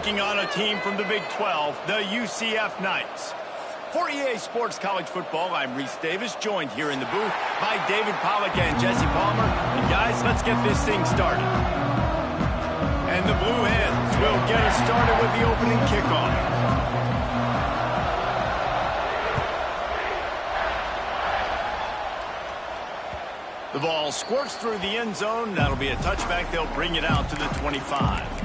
taking on a team from the Big 12, the UCF Knights. For EA Sports College Football, I'm Reese Davis, joined here in the booth by David Pollack and Jesse Palmer. And guys, let's get this thing started. And the Blue Hens will get us started with the opening kickoff. The ball squirts through the end zone. That'll be a touchback. They'll bring it out to the 25.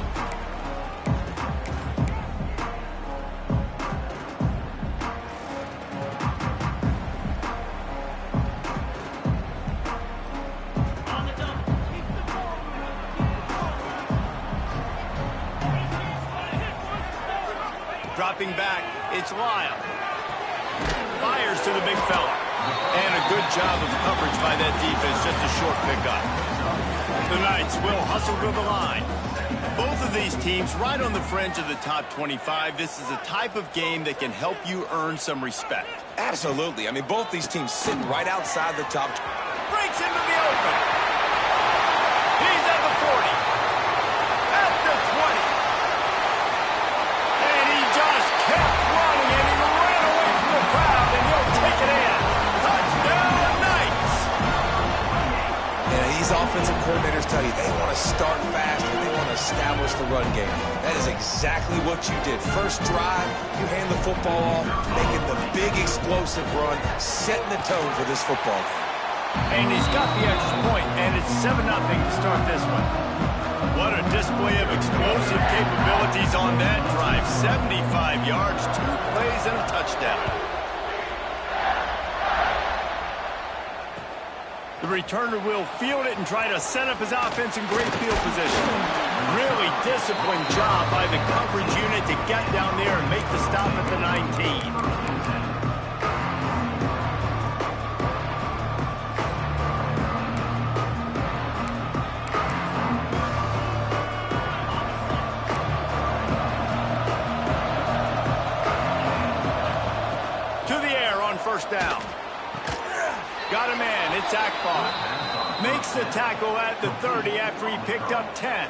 Dropping back, it's Lyle. Fires to the big fella. And a good job of coverage by that defense, just a short pickup. The Knights will hustle to the line. Both of these teams right on the fringe of the top 25. This is a type of game that can help you earn some respect. Absolutely. I mean, both these teams sitting right outside the top. Breaks into the open. He's at the 40. At the 20. And he just kept running, and he ran away from the crowd, and he'll take it in. Touchdown, Knights! Yeah, these offensive coordinators tell you they want to start fast and they want to establish the run game. That is exactly what you did. First drive, you hand the football off, making the big explosive run, setting the tone for this football game. And he's got the extra point, and it's 7-0 to start this one. What a display of explosive capabilities on that drive. 75 yards, 2 plays, and a touchdown. The returner will field it and try to set up his offense in great field position. Really disciplined job by the coverage unit to get down there and make the stop at the 19. To the air on first down. Got a man, it's Akbar. Makes the tackle at the 30 after he picked up 10.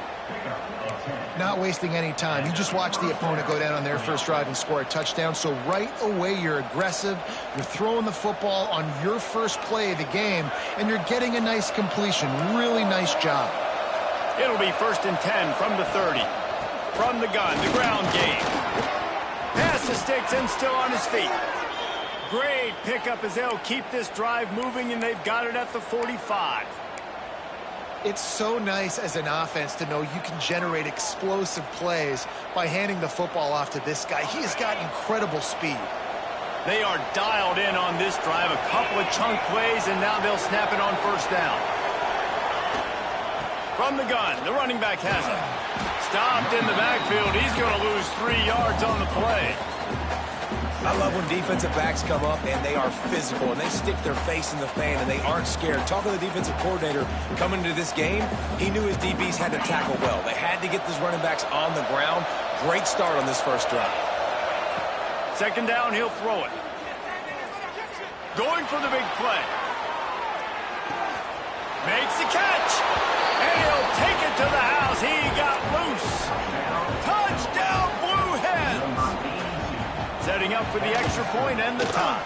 Not wasting any time. You just watch the opponent go down on their first drive and score a touchdown. So right away, you're aggressive. You're throwing the football on your first play of the game, and you're getting a nice completion. Really nice job. It'll be 1st and 10 from the 30. From the gun, the ground game. Pass the sticks and still on his feet. Great pickup as they'll keep this drive moving, and they've got it at the 45. It's so nice as an offense to know you can generate explosive plays by handing the football off to this guy. He has got incredible speed. They are dialed in on this drive. A couple of chunk plays, and now they'll snap it on first down. From the gun, the running back has it. Stopped in the backfield. He's going to lose 3 yards on the play. I love when defensive backs come up and they are physical and they stick their face in the fan and they aren't scared. Talking to the defensive coordinator coming into this game, he knew his DBs had to tackle well. They had to get these running backs on the ground. Great start on this first drive. 2nd down, he'll throw it. Going for the big play. Makes the catch. And he'll take it to the house. He got loose. Touchdown, Blue Hens. Setting up for the extra point and the tie.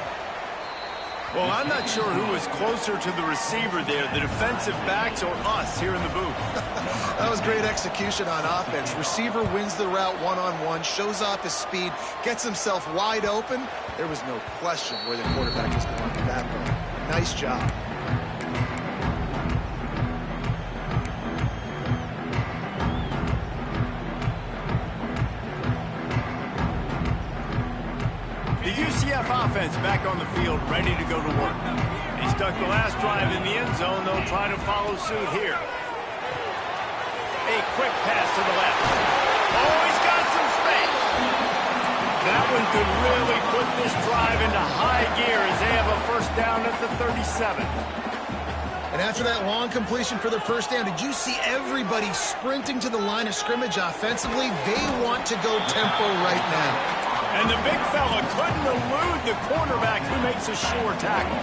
Well, I'm not sure who was closer to the receiver there, the defensive backs or us here in the booth. That was great execution on offense. Receiver wins the route one-on-one, shows off his speed, gets himself wide open. There was no question where the quarterback was going to that point. Nice job. The UCF offense back on the field, ready to go to work. He stuck the last drive in the end zone. They'll try to follow suit here. A quick pass to the left. Oh, he's got some space. That one could really put this drive into high gear as they have a first down at the 37. And after that long completion for their first down, did you see everybody sprinting to the line of scrimmage offensively? They want to go tempo right now. And the big fella couldn't elude the cornerback who makes a sure tackle.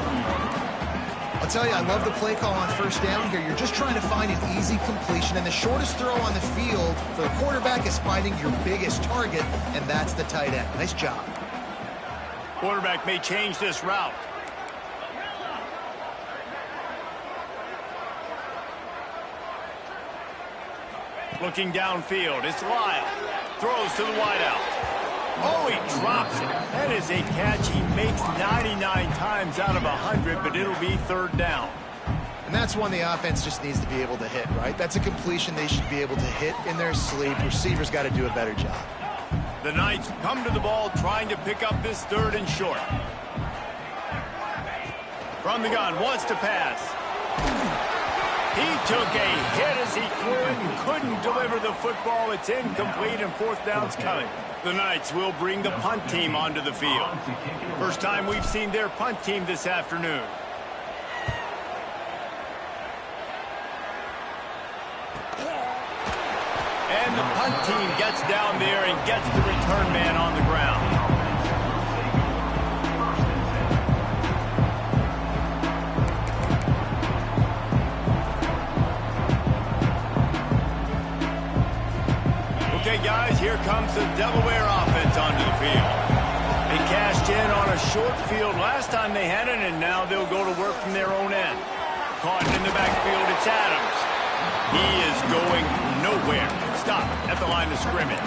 I'll tell you, I love the play call on first down here. You're just trying to find an easy completion, and the shortest throw on the field for the quarterback is finding your biggest target, and that's the tight end. Nice job. Quarterback may change this route. Looking downfield, it's Lyle. Throws to the wideout. Oh, he drops it. That is a catch he makes 99 times out of 100, but it'll be third down. And that's one the offense just needs to be able to hit, right? That's a completion they should be able to hit in their sleep. Receivers got to do a better job. The Knights come to the ball trying to pick up this third and short. From the gun, wants to pass. He took a hit as he threw it and couldn't deliver the football. It's incomplete and fourth down's coming. The Knights will bring the punt team onto the field. First time we've seen their punt team this afternoon. And the punt team gets down there and gets the return man on the ground. Okay, guys, here comes the Delaware offense onto the field. They cashed in on a short field last time they had it, and now they'll go to work from their own end. Caught in the backfield, it's Adams. He is going nowhere. Stop at the line of scrimmage.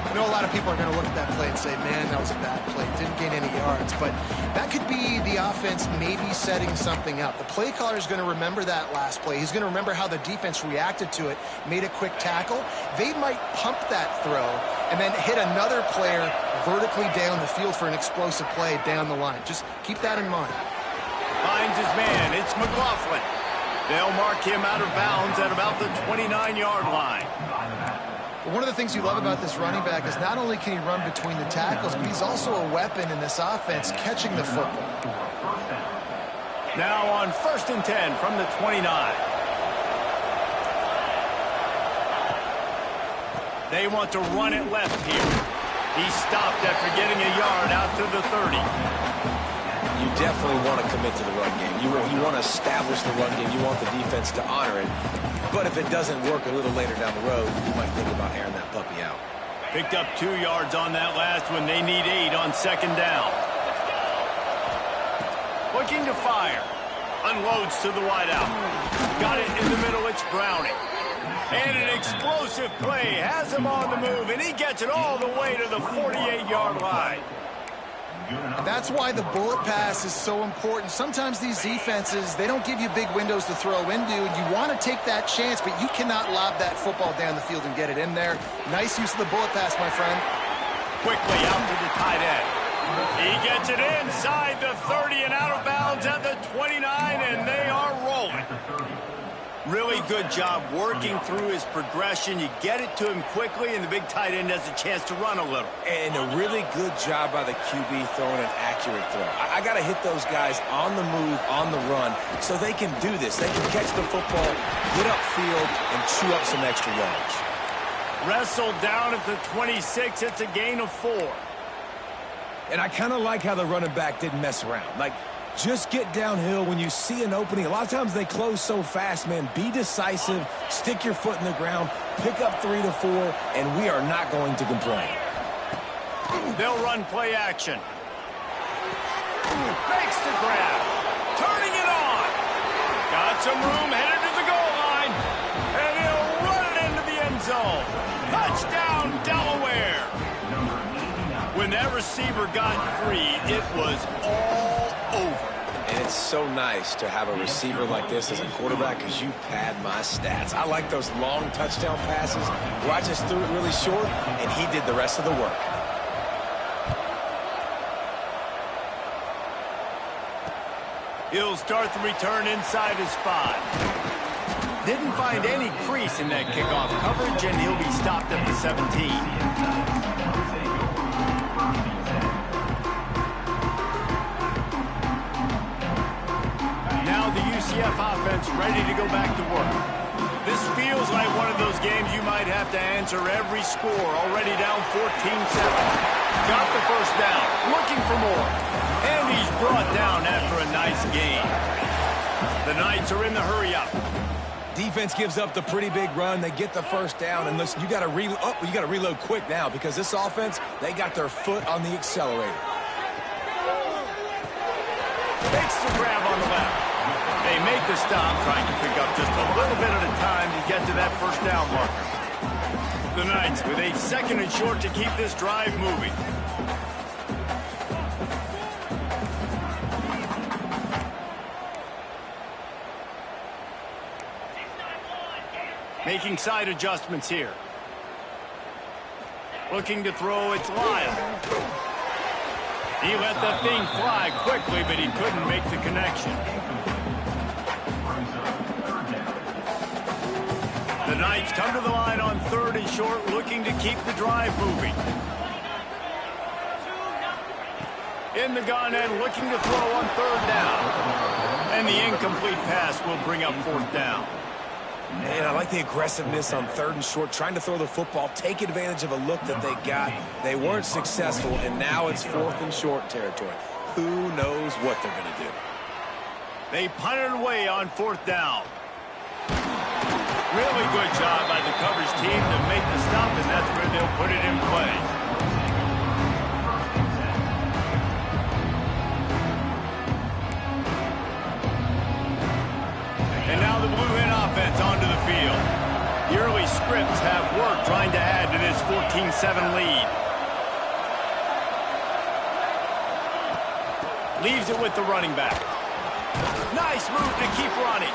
I know a lot of people are going to look at that play and say, man, that was a bad play. Didn't gain any yards. But that could be the offense maybe setting something up. The play caller is going to remember that last play. He's going to remember how the defense reacted to it, made a quick tackle. They might pump that throw and then hit another player vertically down the field for an explosive play down the line. Just keep that in mind. Finds his man. It's McLaughlin. They'll mark him out of bounds at about the 29-yard line. One of the things you love about this running back is not only can he run between the tackles, but he's also a weapon in this offense catching the football. Now on 1st and 10 from the 29. They want to run it left here. He stopped after getting a yard out to the 30. You definitely want to commit to the run game. You want to establish the run game. You want the defense to honor it. But if it doesn't work a little later down the road, you might think about airing that puppy out. Picked up 2 yards on that last one. They need 8 on 2nd down. Looking to fire. Unloads to the wideout. Got it in the middle. It's Browning. And an explosive play. Has him on the move, and he gets it all the way to the 48-yard line. And that's why the bullet pass is so important. Sometimes these defenses, they don't give you big windows to throw into, and you want to take that chance, but you cannot lob that football down the field and get it in there. Nice use of the bullet pass, my friend. Quickly out to the tight end. He gets it inside the 30 and out of bounds at the 29, and they are rolling. Really good job working through his progression. You get it to him quickly, and the big tight end has a chance to run a little. And a really good job by the QB throwing an accurate throw. I got to hit those guys on the move, on the run, so they can do this. They can catch the football, get upfield, and chew up some extra yards. Wrestled down at the 26. It's a gain of 4. And I kind of like how the running back didn't mess around. Like, just get downhill when you see an opening. A lot of times they close so fast, man. Be decisive, stick your foot in the ground, pick up 3 to 4, and we are not going to complain. They'll run play action. Makes the grab. Turning it on. Got some room, headed to the goal line. And he'll run it into the end zone. Touchdown, Delaware. When that receiver got free, it was all over. And it's so nice to have a receiver like this as a quarterback because you pad my stats. I like those long touchdown passes where I just threw it really short and he did the rest of the work. He'll start the return inside his 5. Didn't find any crease in that kickoff coverage, and he'll be stopped at the 17. Now the UCF offense ready to go back to work. This feels like one of those games you might have to answer every score. Already down 14-7. Got the first down. Looking for more. And he's brought down after a nice game. The Knights are in the hurry-up. Defense gives up the pretty big run. They get the first down, and listen, you got to reload quick now because this offense, they got their foot on the accelerator. Makes the grab on the left. They make the stop, trying to pick up just a little bit at a time to get to that first down marker. The Knights with a 2nd and short to keep this drive moving. Making side adjustments here. Looking to throw, it's Lyle. He let that thing fly quickly, but he couldn't make the connection. The Knights come to the line on 3rd and short, looking to keep the drive moving. In the gun and looking to throw on 3rd down. And the incomplete pass will bring up 4th down. Man, I like the aggressiveness on 3rd and short, trying to throw the football, take advantage of a look that they got. They weren't successful, and now it's 4th and short territory. Who knows what they're going to do? They punt it away on 4th down. Really good job by the coverage team to make the stop, and that's where they'll put it in play. And now the Blue Hen offense onto the field. The early scripts have worked trying to add to this 14-7 lead. Leaves it with the running back. Nice move to keep running.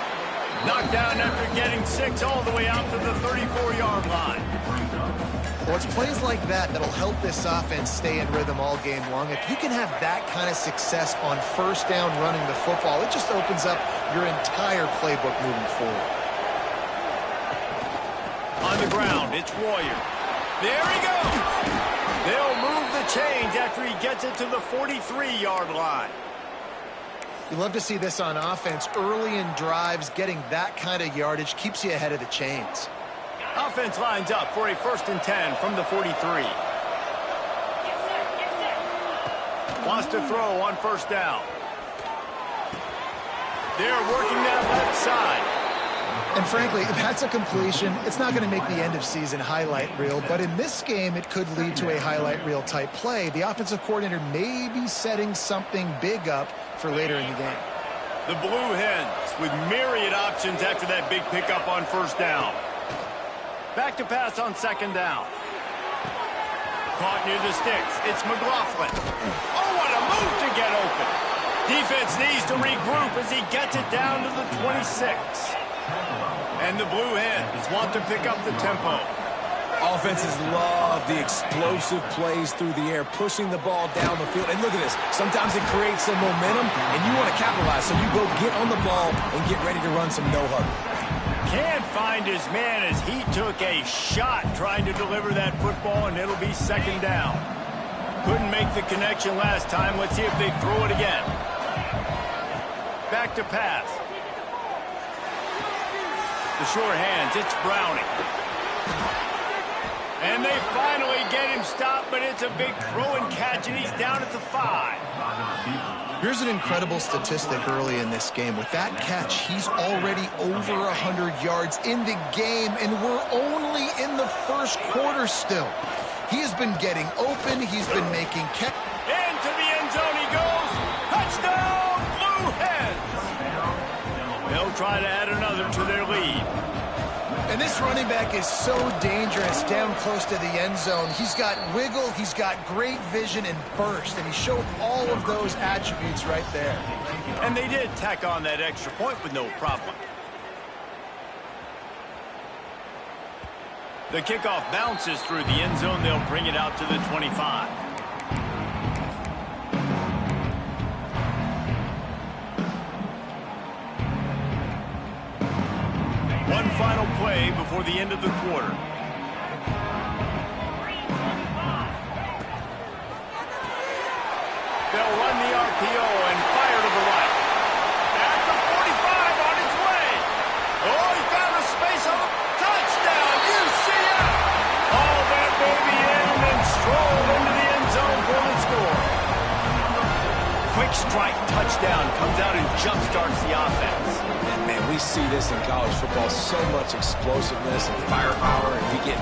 Knocked down after getting 6 all the way out to the 34-yard line. Well, it's plays like that that'll help this offense stay in rhythm all game long. If you can have that kind of success on 1st down running the football, it just opens up your entire playbook moving forward. On the ground, it's Royer. There he goes. They'll move the chains after he gets it to the 43-yard line. You love to see this on offense. Early in drives, getting that kind of yardage keeps you ahead of the chains. Offense lines up for a 1st and 10 from the 43. Wants to throw on 1st down. They're working that left side. And frankly, if that's a completion, it's not going to make the end of season highlight reel. But in this game, it could lead to a highlight reel type play. The offensive coordinator may be setting something big up for later in the game. The Blue Hens with myriad options after that big pickup on 1st down. Back to pass on 2nd down. Caught near the sticks. It's McLaughlin. Oh, what a move to get open. Defense needs to regroup as he gets it down to the 26. And the Blue Hens want to pick up the tempo. Offenses love the explosive plays through the air, pushing the ball down the field. And look at this. Sometimes it creates some momentum, and you want to capitalize. So you go get on the ball and get ready to run some no-huddle. Can't find his man as he took a shot trying to deliver that football, and it'll be 2nd down. Couldn't make the connection last time. Let's see if they throw it again. Back to pass. The short hands, it's Browning. And they finally get him stopped, but it's a big throw and catch, and he's down at the 5. Here's an incredible statistic early in this game. With that catch, he's already over 100 yards in the game, and we're only in the 1st quarter still. He has been getting open. He's been making catch. Into the end zone he goes. Touchdown, Blue Hens. They'll try to add another to their lead. And this running back is so dangerous down close to the end zone. He's got wiggle, he's got great vision and burst, and he showed all of those attributes right there. And they did tack on that extra point with no problem. The kickoff bounces through the end zone. They'll bring it out to the 25. One final play before the end of the quarter. They'll run the RPO and fire to the right. At the 45 on his way. Oh, he found a space on the touchdown, UCF. All that baby in and strolled into the end zone for the score. Quick strike touchdown. touchdown, comes out and jump-starts the offense. And, man, we see this in college football, so much explosiveness and firepower, and we get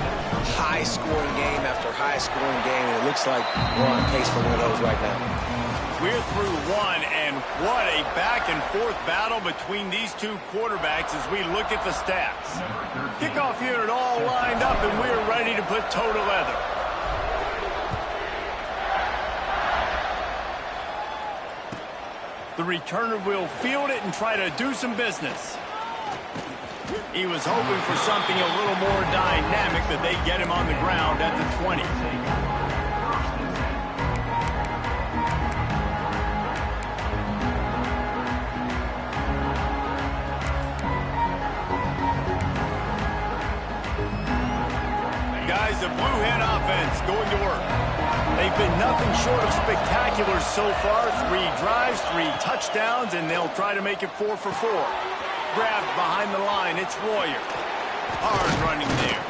high-scoring game after high-scoring game, and it looks like we're on pace for one of those right now. We're through one, and what a back-and-forth battle between these two quarterbacks as we look at the stats. Kickoff unit all lined up, and we're ready to put toe to leather. The returner will field it and try to do some business. He was hoping for something a little more dynamic, but they get him on the ground at the 20. Guys, the Blue Hen offense going to work. They've been nothing short of spectacular so far. 3 drives, 3 touchdowns, and they'll try to make it 4 for 4. Grabbed behind the line, it's Royer. Hard running there.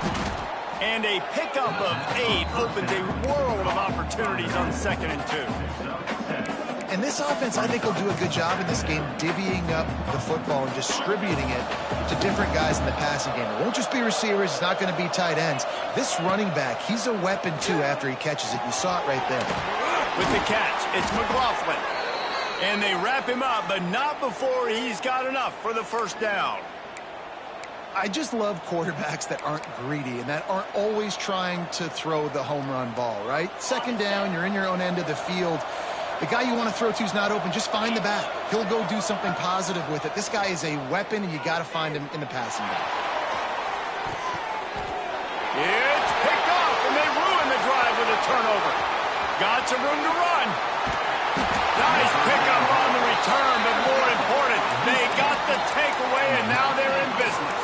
And a pickup of 8 opens a world of opportunities on 2nd and 2. And this offense, I think, will do a good job in this game divvying up the football and distributing it to different guys in the passing game. It won't just be receivers. It's not going to be tight ends. This running back, he's a weapon, too, after he catches it. You saw it right there. With the catch, it's McLaughlin. And they wrap him up, but not before he's got enough for the first down. I just love quarterbacks that aren't greedy and that aren't always trying to throw the home run ball, right? 2nd down, you're in your own end of the field. The guy you want to throw to is not open. Just find the back. He'll go do something positive with it. This guy is a weapon, and you got to find him in the passing game. It's picked off, and they ruin the drive with a turnover. Got some room to run. Nice pickup on the return, but more important, they got the takeaway, and now they're in business.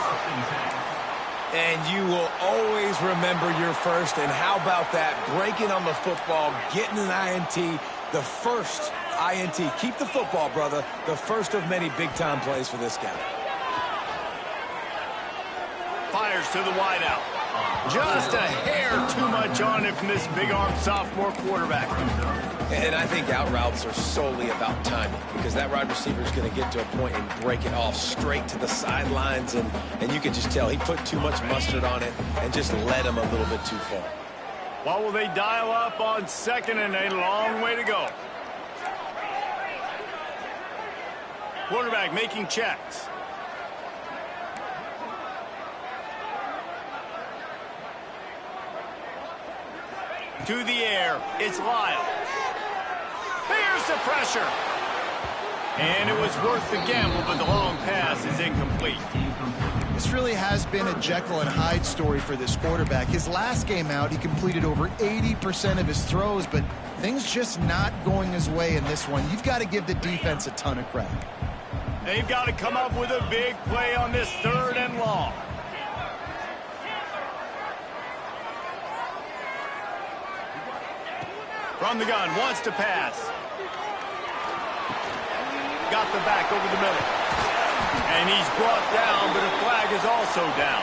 And you will always remember your first, and how about that? Breaking on the football, getting an INT, the first INT. Keep the football, brother. The first of many big-time plays for this guy. Fires to the wideout. Just a hair too much on it from this big-armed sophomore quarterback. And I think out routes are solely about timing, because that wide receiver is going to get to a point and break it off straight to the sidelines, and you can just tell he put too much mustard on it and just led him a little bit too far. What will they dial up on 2nd and a long way to go? Quarterback making checks. To the air, it's Lyle. Here's the pressure. And it was worth the gamble, but the long pass is incomplete. This really has been a Jekyll and Hyde story for this quarterback. His last game out, he completed over 80% of his throws, but things just not going his way in this one. You've got to give the defense a ton of credit. They've got to come up with a big play on this 3rd and long. From the gun, wants to pass. Got the back over the middle. And he's brought down, but a flag is also down.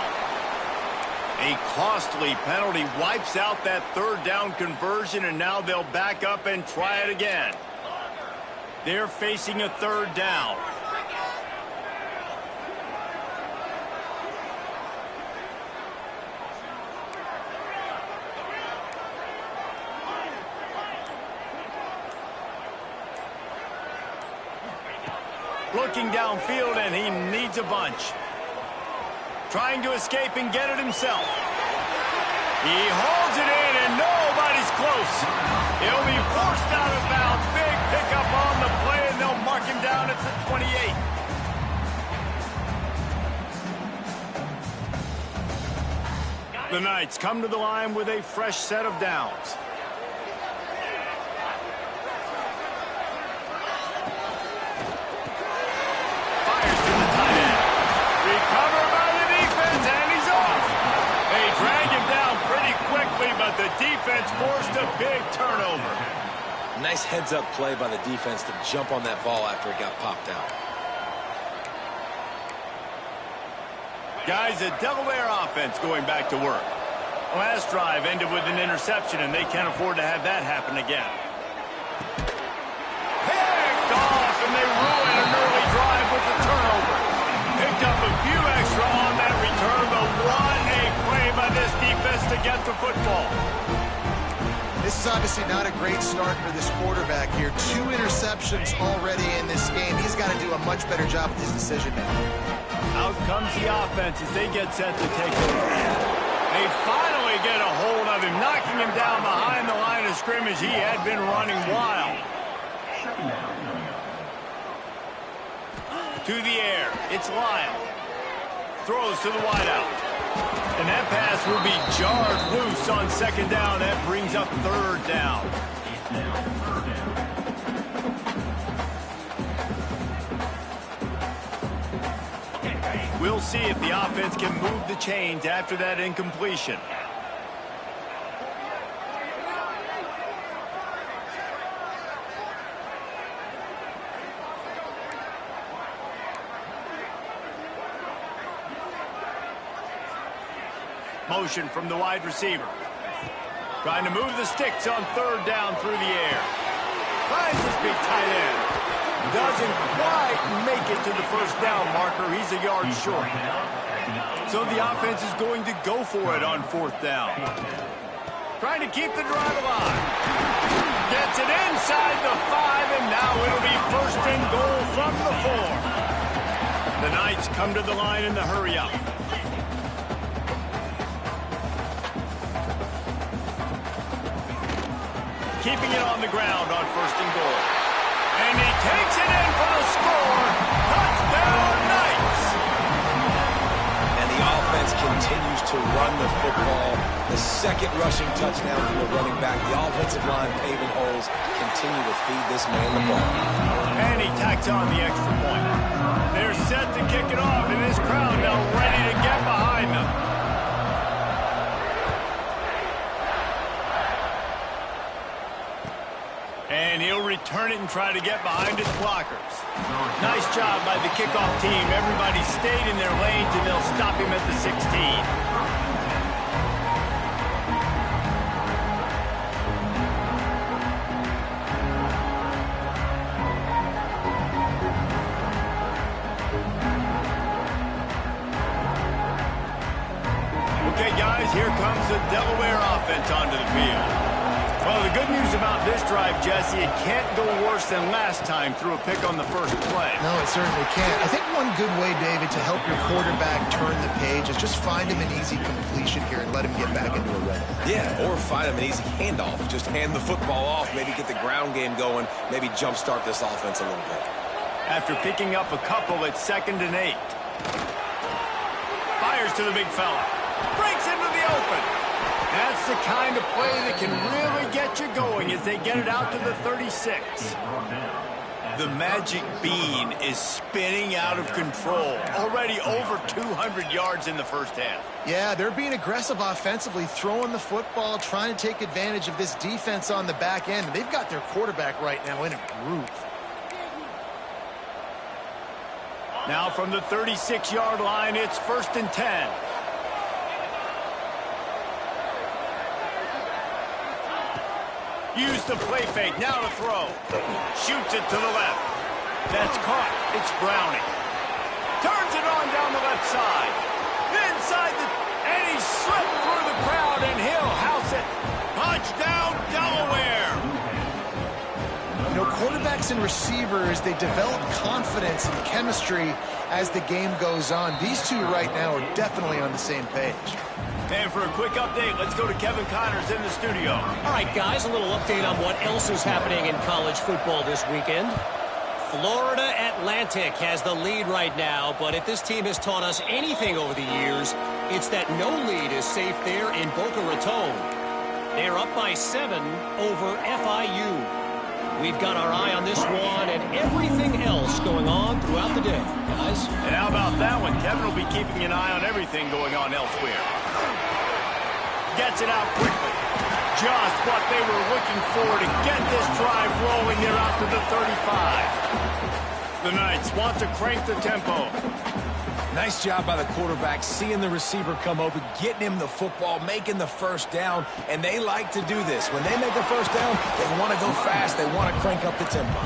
A costly penalty wipes out that 3rd down conversion, and now they'll back up and try it again. They're facing a 3rd down. Looking downfield, and he needs a bunch. Trying to escape and get it himself. He holds it in, and nobody's close. He'll be forced out of bounds. Big pickup on the play, and they'll mark him down at the 28. The Knights come to the line with a fresh set of downs. But the defense forced a big turnover. Nice heads-up play by the defense to jump on that ball after it got popped out. Guys, the Delaware offense going back to work. Last drive ended with an interception, and they can't afford to have that happen again. Picked off, and they obviously not a great start for this quarterback here. 2 interceptions already in this game. He's got to do a much better job with his decision making. Out comes the offense as they get set to take over. They finally get a hold of him, knocking him down behind the line of scrimmage. He had been running wild. To the air, it's Lyle. Throws to the wideout. And that pass will be jarred loose on second down. That brings up third down. We'll see if the offense can move the chains after that incompletion. Motion from the wide receiver. Trying to move the sticks on third down through the air. Finds this big tight end. Doesn't quite make it to the first down marker. He's a yard short. So the offense is going to go for it on fourth down. Trying to keep the drive alive. Gets it inside the 5, and now it'll be first and goal from the 4. The Knights come to the line in the hurry-up. Keeping it on the ground on first and goal. And he takes it in for the score. Touchdown, Knights! And the offense continues to run the football. The second rushing touchdown from the running back. The offensive line paving holes. Continue to feed this man the ball. And he tacks on the extra point. They're set to kick it off, and this crowd now ready to get behind them. And he'll return it and try to get behind his blockers. Nice job by the kickoff team. Everybody stayed in their lanes, and they'll stop him at the 16. Okay, guys, here comes the Delaware offense onto the field. Well, the good news about this drive, Jesse, it can't go worse than last time through a pick on the first play. No, it certainly can't. I think one good way, David, to help your quarterback turn the page is just find him an easy completion here and let him get back into a rhythm. Yeah, or find him an easy handoff. Just hand the football off, maybe get the ground game going, maybe jumpstart this offense a little bit. After picking up a couple, it's 2nd and 8. Fires to the big fella. Breaks into the open. That's the kind of play that can really get you going as they get it out to the 36. The magic bean is spinning out of control. Already over 200 yards in the first half. Yeah, they're being aggressive offensively, throwing the football, trying to take advantage of this defense on the back end. They've got their quarterback right now in a groove. Now from the 36-yard line, it's 1st and 10. Use the play fake, now to throw. Shoots it to the left. That's caught. It's Browning. Turns it on down the left side. Inside the... And he slipped through the crowd, and he'll house it. Touchdown, Delaware! You know, quarterbacks and receivers, they develop confidence and chemistry as the game goes on. These two right now are definitely on the same page. And for a quick update, let's go to Kevin Connors in the studio. All right, guys, a little update on what else is happening in college football this weekend. Florida Atlantic has the lead right now, but if this team has taught us anything over the years, it's that no lead is safe there in Boca Raton. They're up by 7 over FIU. We've got our eye on this one and everything else going on throughout the day, guys. And how about that one? Kevin will be keeping an eye on everything going on elsewhere. Gets it out quickly. Just what they were looking for to get this drive rolling. They're out to the 35. The Knights want to crank the tempo. Nice job by the quarterback, seeing the receiver come open, getting him the football, making the first down, and they like to do this. When they make a first down, they want to go fast. They want to crank up the tempo.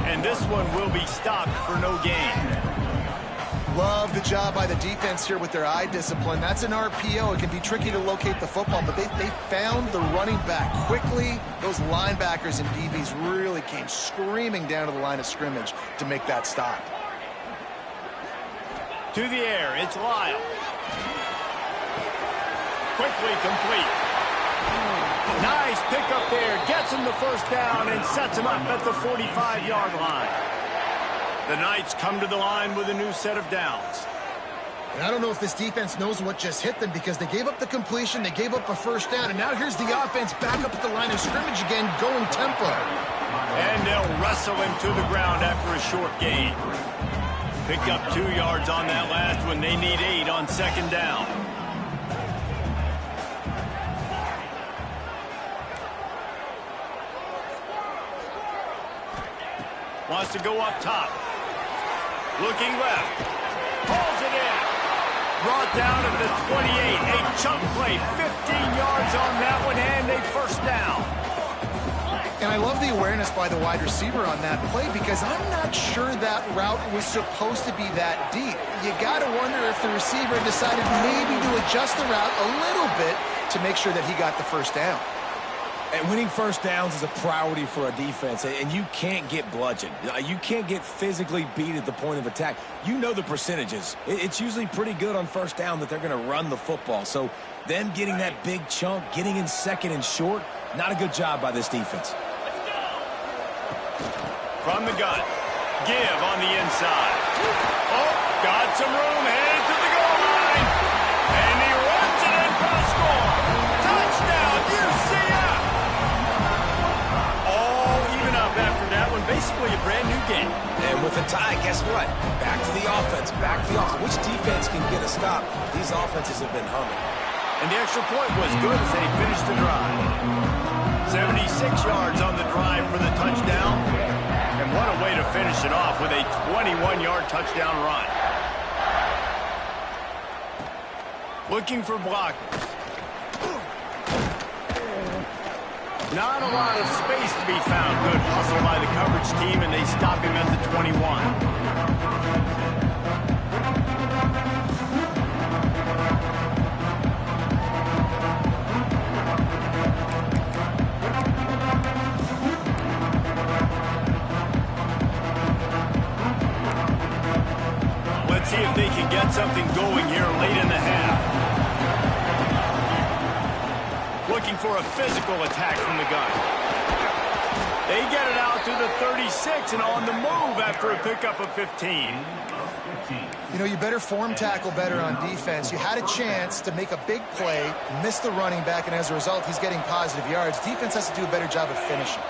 And this one will be stopped for no gain. Love the job by the defense here with their eye discipline. That's an RPO. It can be tricky to locate the football, but they found the running back quickly. Those linebackers and DBs really came screaming down to the line of scrimmage to make that stop. To the air, it's Lyle. Quickly complete. Nice pickup there. Gets him the first down and sets him up at the 45-yard line. The Knights come to the line with a new set of downs. And I don't know if this defense knows what just hit them because they gave up the completion, they gave up a first down, and now here's the offense back up at the line of scrimmage again, going tempo. And they'll wrestle him to the ground after a short gain. Picked up 2 yards on that last one. They need 8 on second down. Wants to go up top. Looking left. Pulls it in. Brought down at the 28. A chunk play. 15 yards on that one and a first down. And I love the awareness by the wide receiver on that play because I'm not sure that route was supposed to be that deep. You got to wonder if the receiver decided maybe to adjust the route a little bit to make sure that he got the first down. And winning first downs is a priority for a defense, and you can't get bludgeoned. You can't get physically beat at the point of attack. You know the percentages. It's usually pretty good on first down that they're going to run the football. So them getting that big chunk, getting in second and short, not a good job by this defense. From the gun. Give on the inside. Oh, got some room. Headed to the goal line. And he runs it in for the score. Touchdown, UCF. All even up after that one. Basically a brand new game. And with a tie, guess what? Back to the offense. Back to the offense. Which defense can get a stop? These offenses have been humming. And the extra point was good as they finished the drive. 76 yards on the drive for the touchdown. And what a way to finish it off with a 21-yard touchdown run. Looking for blockers. Not a lot of space to be found. Good hustle by the coverage team, and they stop him at the 21. See if they can get something going here late in the half. Looking for a physical attack from the gun. They get it out to the 36 and on the move after a pickup of 15. You know, you better form tackle better on defense. You had a chance to make a big play, miss the running back, and as a result, he's getting positive yards. Defense has to do a better job of finishing.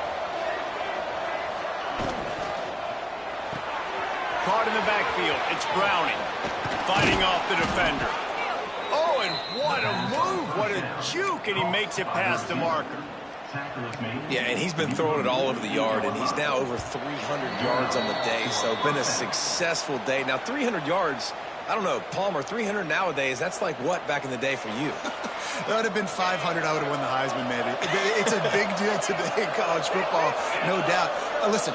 Caught in the backfield. It's Browning fighting off the defender. Oh, and what a move. What a juke, and he makes it past the marker. Yeah, and he's been throwing it all over the yard, and he's now over 300 yards on the day, so been a successful day. Now, 300 yards, I don't know, Palmer, 300 nowadays, that's like what back in the day for you? That would have been 500. I would have won the Heisman, maybe. It's a big deal today in college football, no doubt. Listen.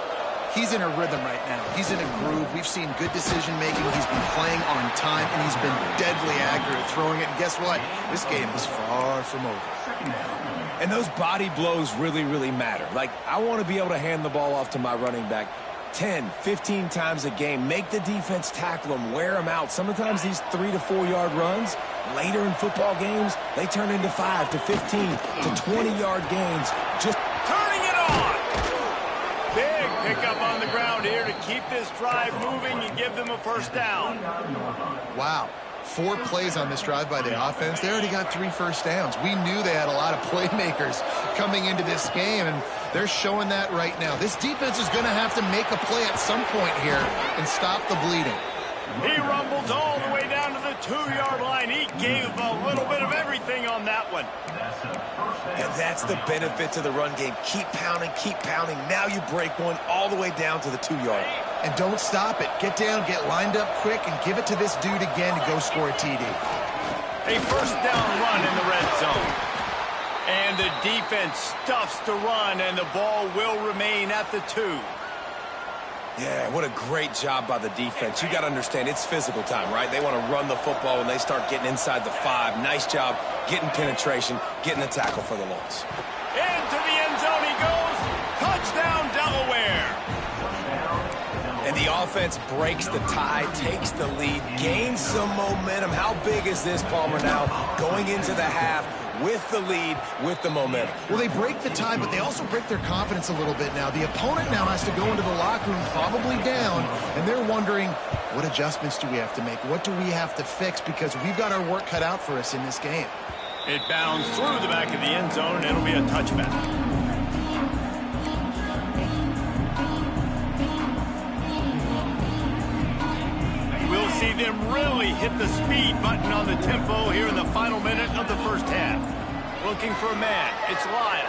He's in a rhythm right now. He's in a groove. We've seen good decision-making. He's been playing on time, and he's been deadly accurate throwing it. And guess what? This game is far from over. And those body blows really, really matter. Like, I want to be able to hand the ball off to my running back 10, 15 times a game. Make the defense tackle him, wear him out. Sometimes these 3 to 4 yard runs, later in football games, they turn into 5 to 15 to 20-yard gains. Just turning it on. Big pickup on the ground here to keep this drive moving and give them a first down. Wow. 4 plays on this drive by the offense. They already got 3 first downs. We knew they had a lot of playmakers coming into this game, and they're showing that right now. This defense is going to have to make a play at some point here and stop the bleeding. He rumbles all the way down to the 2-yard line. He gave a little bit of everything on that one. And that's the benefit to the run game. Keep pounding, keep pounding. Now you break one all the way down to the 2-yard. And don't stop it. Get down, get lined up quick, and give it to this dude again to go score a TD. A first down run in the red zone. And the defense stuffs the run, and the ball will remain at the 2. Yeah, what a great job by the defense. You got to understand, it's physical time, right? They want to run the football when they start getting inside the 5. Nice job getting penetration, getting the tackle for the loss. Into the end zone he goes. Touchdown, Delaware. And the offense breaks the tie, takes the lead, gains some momentum. How big is this, Palmer, now going into the half with the lead, with the momentum? Well, they break the tie, but they also break their confidence a little bit now. The opponent now has to go into the locker room probably down, and they're wondering, what adjustments do we have to make? What do we have to fix? Because we've got our work cut out for us in this game. It bounds through the back of the end zone, and it'll be a touchback. We'll see them really hit the speed button on the tempo here in the final minute of the first half. Looking for a man. It's Lyle.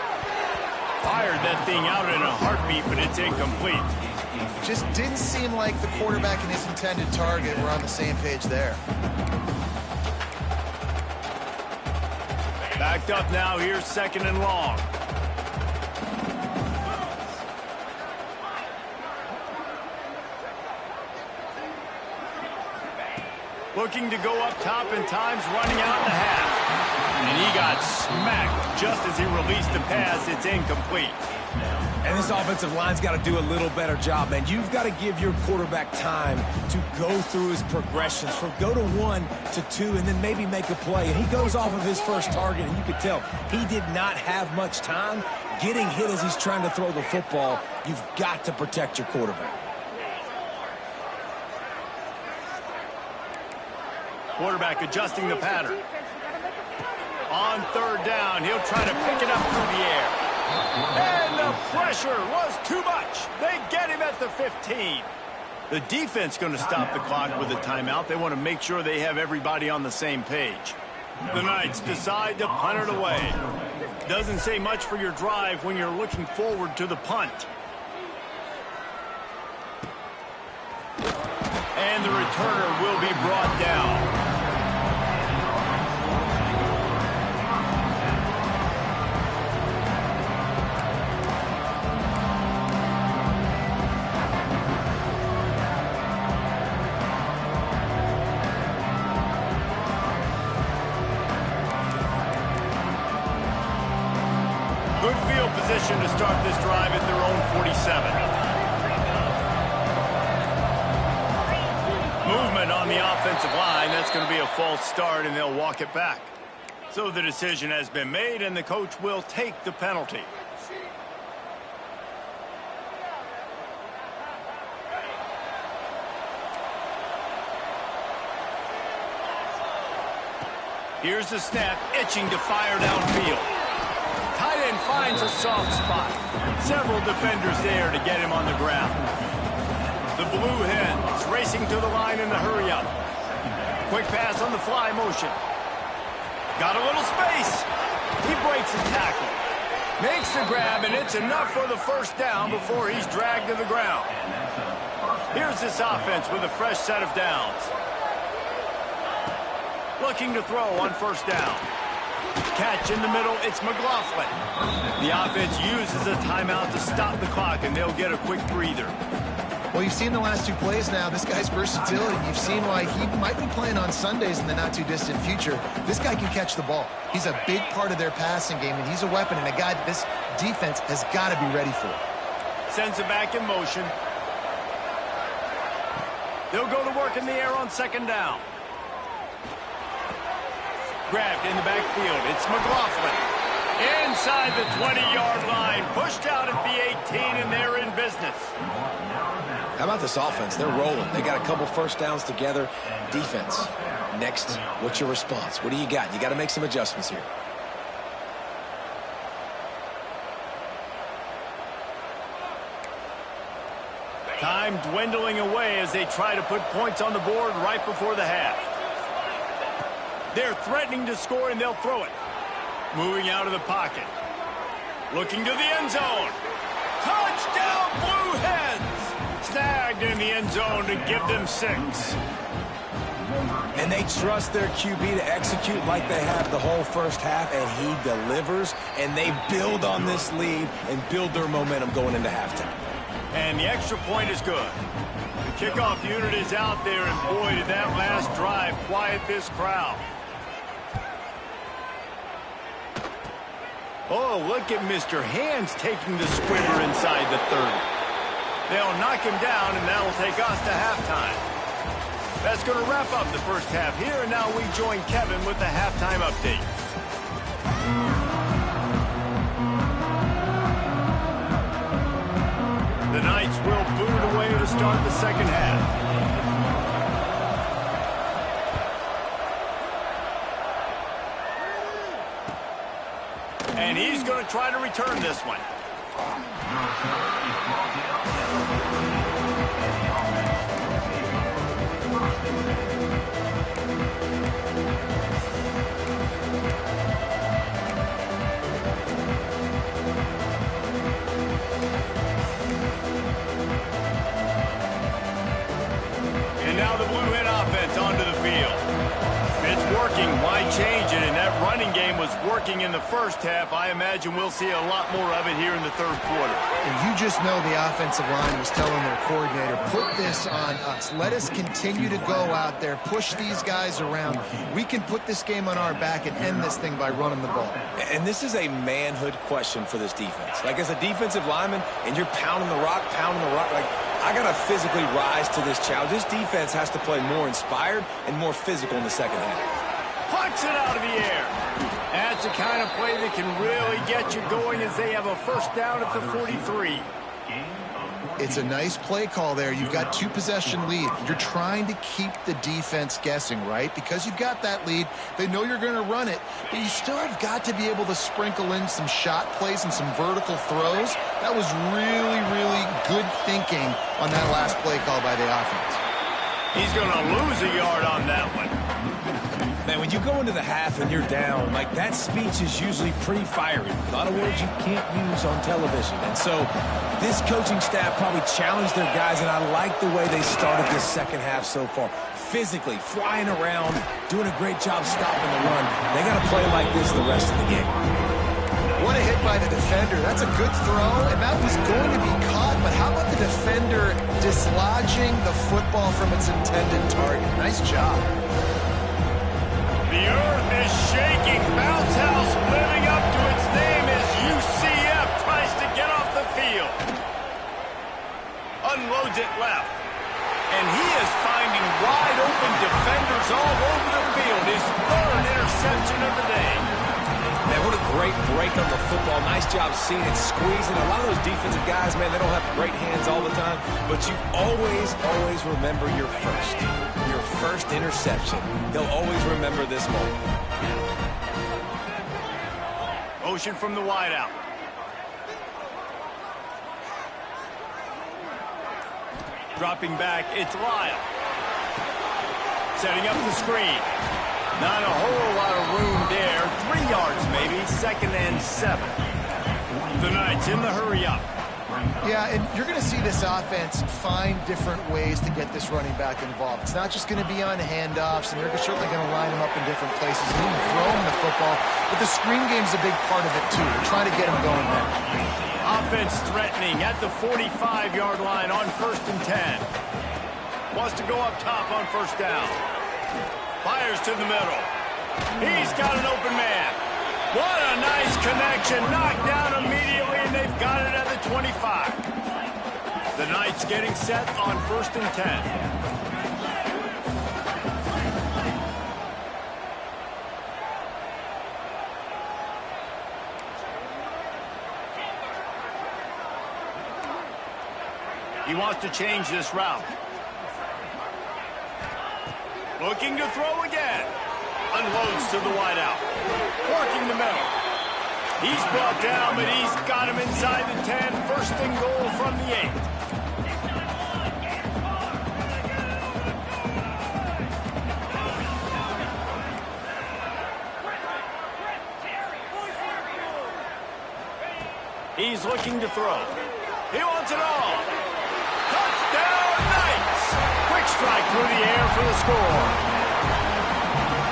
Fired that thing out in a heartbeat, but it's incomplete. Just didn't seem like the quarterback and his intended target were on the same page there. Backed up now. Here's 2nd and long. Looking to go up top, and time's running out in the half. And he got smacked just as he released the pass. It's incomplete. And this offensive line's got to do a little better job, man. You've got to give your quarterback time to go through his progressions, from go to 1 to 2, and then maybe make a play. And he goes off of his first target, and you could tell he did not have much time getting hit as he's trying to throw the football. You've got to protect your quarterback. Quarterback adjusting the pattern. On 3rd down, he'll try to pick it up through the air. And the pressure was too much. They get him at the 15. The defense going to stop the clock with a timeout. They want to make sure they have everybody on the same page. The Knights decide to punt it away. Doesn't say much for your drive when you're looking forward to the punt. And the returner will be brought down. Good field position to start this drive at their own 47. Movement on the offensive line. That's going to be a false start, and they'll walk it back. So the decision has been made, and the coach will take the penalty. Here's the snap, itching to fire downfield. Tight end finds a soft spot. Several defenders there to get him on the ground. The Blue Hens racing to the line in the hurry-up. Quick pass on the fly motion. Got a little space. He breaks the tackle. Makes the grab, and it's enough for the first down before he's dragged to the ground. Here's this offense with a fresh set of downs. Looking to throw on 1st down. Catch in the middle, it's McLaughlin. The offense uses a timeout to stop the clock, and they'll get a quick breather. Well, you've seen the last 2 plays now. This guy's versatility. You've seen why he might be playing on Sundays in the not-too-distant future. This guy can catch the ball. He's a big part of their passing game, and he's a weapon and a guy that this defense has got to be ready for. Sends it back in motion. They'll go to work in the air on 2nd down. Grabbed in the backfield. It's McLaughlin. Inside the 20-yard line. Pushed out at the 18, and they're in business. How about this offense? They're rolling. They got a couple 1st downs together. Defense. Next, what's your response? What do you got? You got to make some adjustments here. Time dwindling away as they try to put points on the board right before the half. They're threatening to score, and they'll throw it. Moving out of the pocket. Looking to the end zone. Touchdown, Blue Hens! Snagged in the end zone to give them 6. And they trust their QB to execute like they have the whole first half, and he delivers, and they build on this lead and build their momentum going into halftime. And the extra point is good. The kickoff unit is out there, and boy, did that last drive quiet this crowd. Oh, look at Mr. Hands taking the squibber inside the 30. They'll knock him down, and that'll take us to halftime. That's going to wrap up the first half here, and now we join Kevin with the halftime update. The Knights will boot it away to start the second half. And he's going to try to return this one. And now the Blue Hen offense onto the field. It's working. Why change it? And that running game was working in the first half. I imagine we'll see a lot more of it here in the third quarter. And you just know the offensive line was telling their coordinator, put this on us. Let us continue to go out there, push these guys around. We can put this game on our back and end this thing by running the ball. And this is a manhood question for this defense. Like, as a defensive lineman, and you're pounding the rock, like, I got to physically rise to this challenge. This defense has to play more inspired and more physical in the second half. Puts it out of the air. That's the kind of play that can really get you going as they have a first down at the 43. It's a nice play call there. You've got 2-possession lead. You're trying to keep the defense guessing, right? Because you've got that lead. They know you're going to run it, but you still have got to be able to sprinkle in some shot plays and some vertical throws. That was really, really good thinking on that last play call by the offense. He's going to lose a yard on that one. Man, when you go into the half and you're down, like, that speech is usually pretty fiery. A lot of words you can't use on television. And so this coaching staff probably challenged their guys, and I like the way they started this second half so far. Physically, flying around, doing a great job stopping the run. They got to play like this the rest of the game. What a hit by the defender. That's a good throw, and that was going to be caught, but how about the defender dislodging the football from its intended target? Nice job. The earth is shaking. Bounce House living up to its name as UCF tries to get off the field. Unloads it left. And he is finding wide open defenders all over the field. His third interception of the day. Man, what a great break on the football. Nice job seeing it, squeezing. A lot of those defensive guys, man, they don't have great hands all the time, but you always remember your first interception. They'll always remember this moment. Motion from the wideout. Dropping back, it's Lyle. Setting up the screen. Not a whole lot of room there. 3 yards maybe, 2nd and 7. The Knights in the hurry up. Yeah, and you're going to see this offense find different ways to get this running back involved. It's not just going to be on handoffs, and they're certainly going to line him up in different places and even throw him the football. But the screen game's a big part of it, too. They're trying to get him going there. Offense threatening at the 45-yard line on 1st and 10. Wants to go up top on 1st down. Fires to the middle. He's got an open man. What a nice connection. Knocked down immediately, and they've got it at the 25. The Knights getting set on 1st and 10. He wants to change this route. Looking to throw again. Unloads to the wideout. Working the middle. He's brought down, but he's got him inside the 10. 1st and goal from the 8. He's looking to throw. He wants it all. Touchdown, Knights! Quick strike through the air for the score.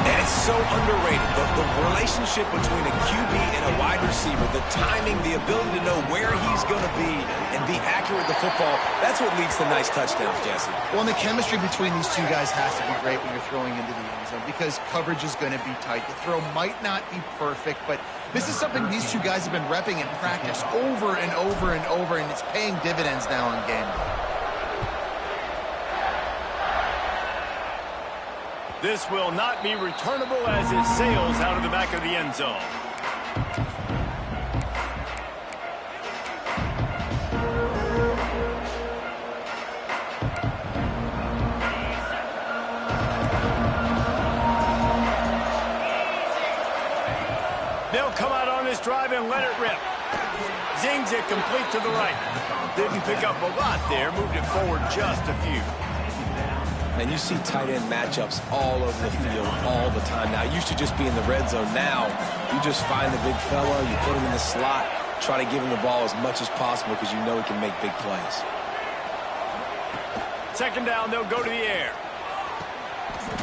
And it's so underrated. The relationship between a QB and a wide receiver, the timing, the ability to know where he's going to be and be accurate with the football, that's what leads to nice touchdowns, Jesse. Well, and the chemistry between these two guys has to be great when you're throwing into the end zone because coverage is going to be tight. The throw might not be perfect, but this is something these two guys have been repping in practice over and over and over, and it's paying dividends now in game. This will not be returnable as it sails out of the back of the end zone. They'll come out on this drive and let it rip. Zings it complete to the right. Didn't pick up a lot there, moved it forward just a few. And you see tight end matchups all over the field all the time. Now, it used to just be in the red zone. Now, you just find the big fella, you put him in the slot, try to give him the ball as much as possible because you know he can make big plays. Second down, they'll go to the air.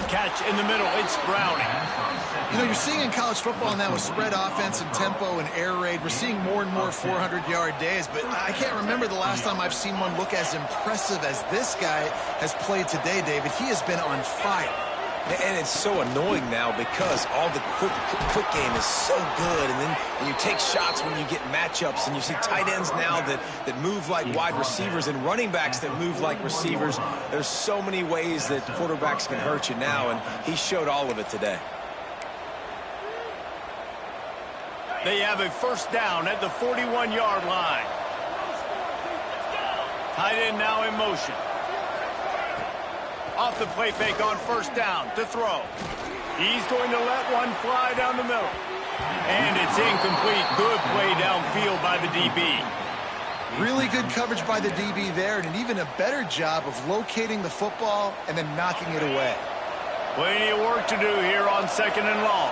Catch in the middle, it's Browning. You know, you're seeing in college football now with spread offense and tempo and air raid, we're seeing more and more 400-yard days, but I can't remember the last time I've seen one look as impressive as this guy has played today, David. He has been on fire. And it's so annoying now because all the quick game is so good, and then you take shots when you get matchups, and you see tight ends now that move like wide receivers and running backs that move like receivers. There's so many ways that quarterbacks can hurt you now, and he showed all of it today. They have a first down at the 41-yard line. Tight end now in motion. Off the play fake on first down to throw. He's going to let one fly down the middle. And it's incomplete. Good play downfield by the DB. Really good coverage by the DB there, and an even a better job of locating the football and then knocking it away. Plenty of work to do here on second and long.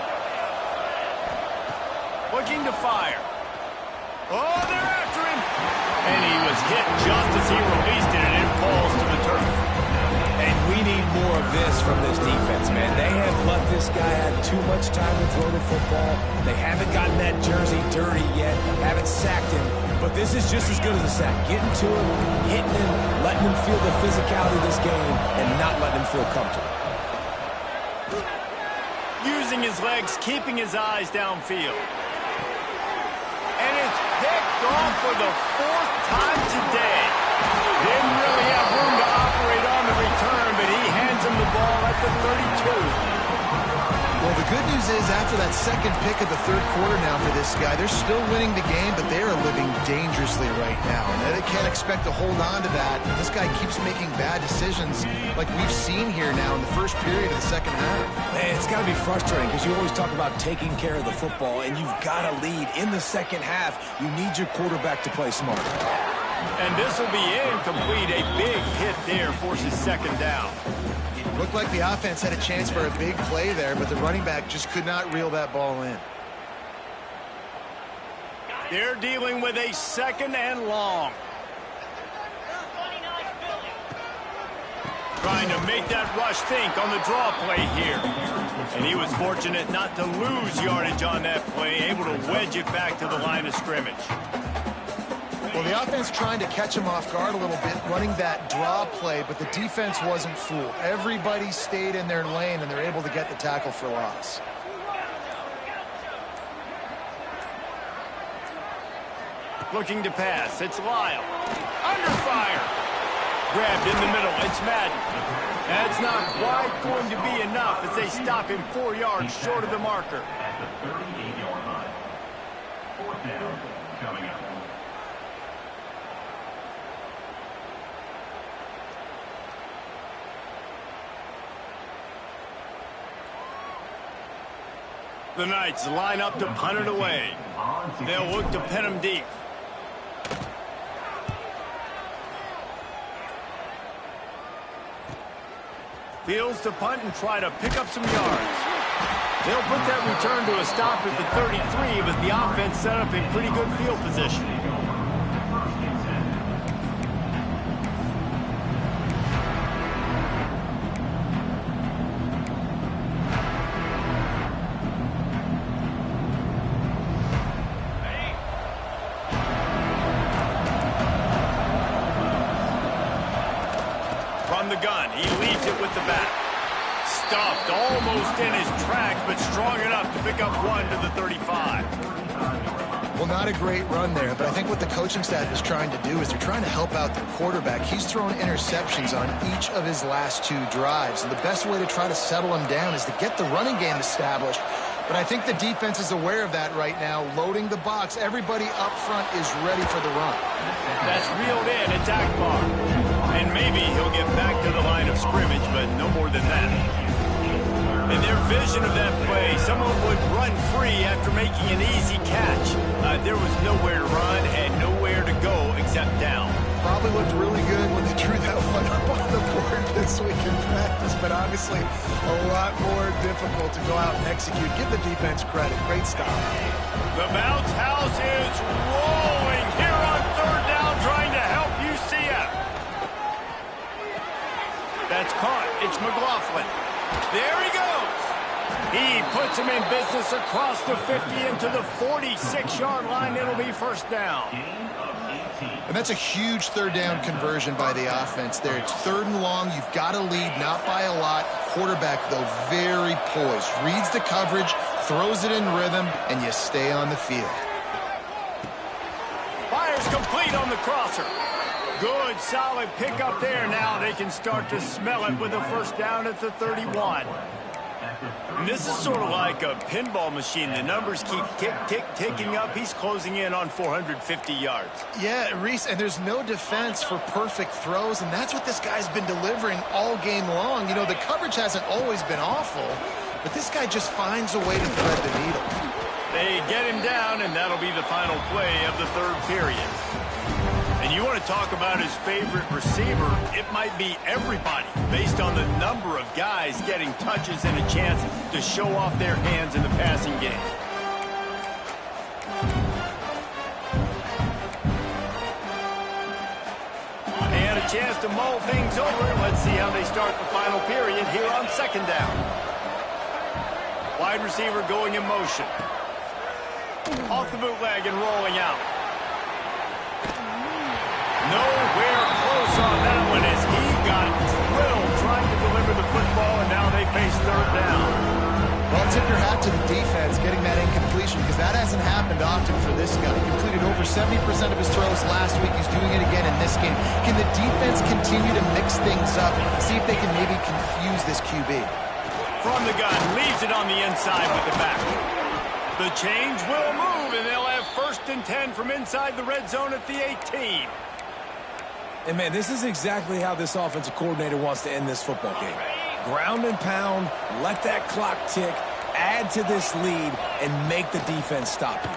Looking to fire. Oh, they're after him. And he was hit just as he released it, and it falls to the turf. And we need more of this from this defense, man. They have let this guy have too much time to throw the football. They haven't gotten that jersey dirty yet, haven't sacked him. But this is just as good as a sack. Getting to him, hitting him, letting him feel the physicality of this game, and not letting him feel comfortable. Using his legs, keeping his eyes downfield. And it's picked off for the fourth time today. Didn't really have room to operate on the return, but he hands him the ball at the 32. Well, the good news is after that second pick of the third quarter now for this guy, they're still winning the game, but they are living dangerously right now. And they can't expect to hold on to that. This guy keeps making bad decisions like we've seen here now in the first period of the second half. Man, it's got to be frustrating because you always talk about taking care of the football, and you've got to lead in the second half. You need your quarterback to play smart. And this will be incomplete. A big hit there forces second down. Looked like the offense had a chance for a big play there, but the running back just could not reel that ball in. They're dealing with a second and long. Trying to make that rush think on the draw play here. And he was fortunate not to lose yardage on that play, able to wedge it back to the line of scrimmage. Well, the offense trying to catch him off guard a little bit, running that draw play, but the defense wasn't fooled. Everybody stayed in their lane, and they're able to get the tackle for loss. Looking to pass. It's Lyle. Under fire. Grabbed in the middle. It's Madden. That's not quite going to be enough as they stop him 4 yards short of the marker. At the 38-yard line. Fourth down coming up. The Knights line up to punt it away. They'll look to pin him deep. Fields to punt and try to pick up some yards. They'll put that return to a stop at the 33, but the offense set up in pretty good field position. stuffed, almost in his tracks, but strong enough to pick up one to the 35. Well, not a great run there, but I think what the coaching staff is trying to do is they're trying to help out their quarterback. He's thrown interceptions on each of his last 2 drives, and the best way to try to settle him down is to get the running game established. But I think the defense is aware of that right now, loading the box. Everybody up front is ready for the run. That's reeled in. It's Akbar. And maybe he'll get back to the line of scrimmage, but no more than that. In their vision of that play, someone would run free after making an easy catch. There was nowhere to run and nowhere to go except down. Probably looked really good when they drew that one up on the board this week in practice, but obviously a lot more difficult to go out and execute. Give the defense credit. Great stop. The bounce house is rolling here on 3rd down, trying to help UCF. That's caught. It's McLaughlin. There he goes. He puts him in business across the 50 into the 46-yard line. It'll be 1st down. And that's a huge 3rd down conversion by the offense there. It's 3rd and long. You've got to lead, not by a lot. Quarterback, though, very poised. Reads the coverage, throws it in rhythm, and you stay on the field. Fires complete on the crosser. Good, solid pickup there. Now they can start to smell it with a 1st down at the 31. And this is sort of like a pinball machine. The numbers keep ticking up. He's closing in on 450 yards. Yeah, Reese, and there's no defense for perfect throws, and that's what this guy's been delivering all game long. You know, the coverage hasn't always been awful, but this guy just finds a way to thread the needle. They get him down, and that'll be the final play of the 3rd period. And you want to talk about his favorite receiver, it might be everybody, based on the number of guys getting touches and a chance to show off their hands in the passing game. And a chance to mull things over. Let's see how they start the final period here on 2nd down. Wide receiver going in motion. Off the bootleg and rolling out. Nowhere close on that one as he got drilled trying to deliver the football, and now they face 3rd down. Well, tip your hat to the defense getting that incompletion, because that hasn't happened often for this guy. He completed over 70% of his throws last week. He's doing it again in this game. Can the defense continue to mix things up, see if they can maybe confuse this QB? From the gun, leaves it on the inside with the back. The change will move, and they'll have 1st and 10 from inside the red zone at the 18. And, man, this is exactly how this offensive coordinator wants to end this football game. Ground and pound, let that clock tick, add to this lead, and make the defense stop you.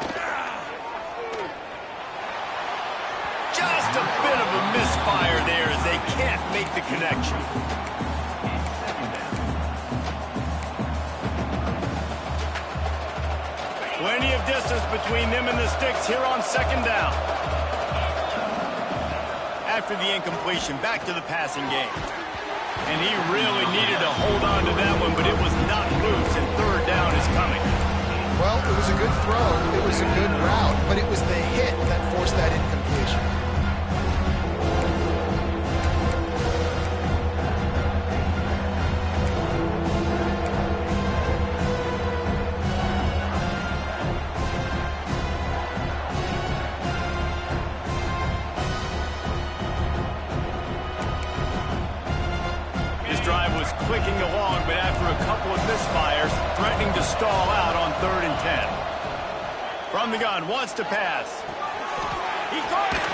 Just a bit of a misfire there as they can't make the connection. Plenty of distance between them and the sticks here on 2nd down. After the incompletion, back to the passing game. And he really needed to hold on to that one, but it was not loose, and 3rd down is coming. Well, it was a good throw. It was a good route, but it was the hit that forced that incompletion. Clicking along, but after a couple of misfires, threatening to stall out on 3rd and 10. From the gun, wants to pass. He caught it,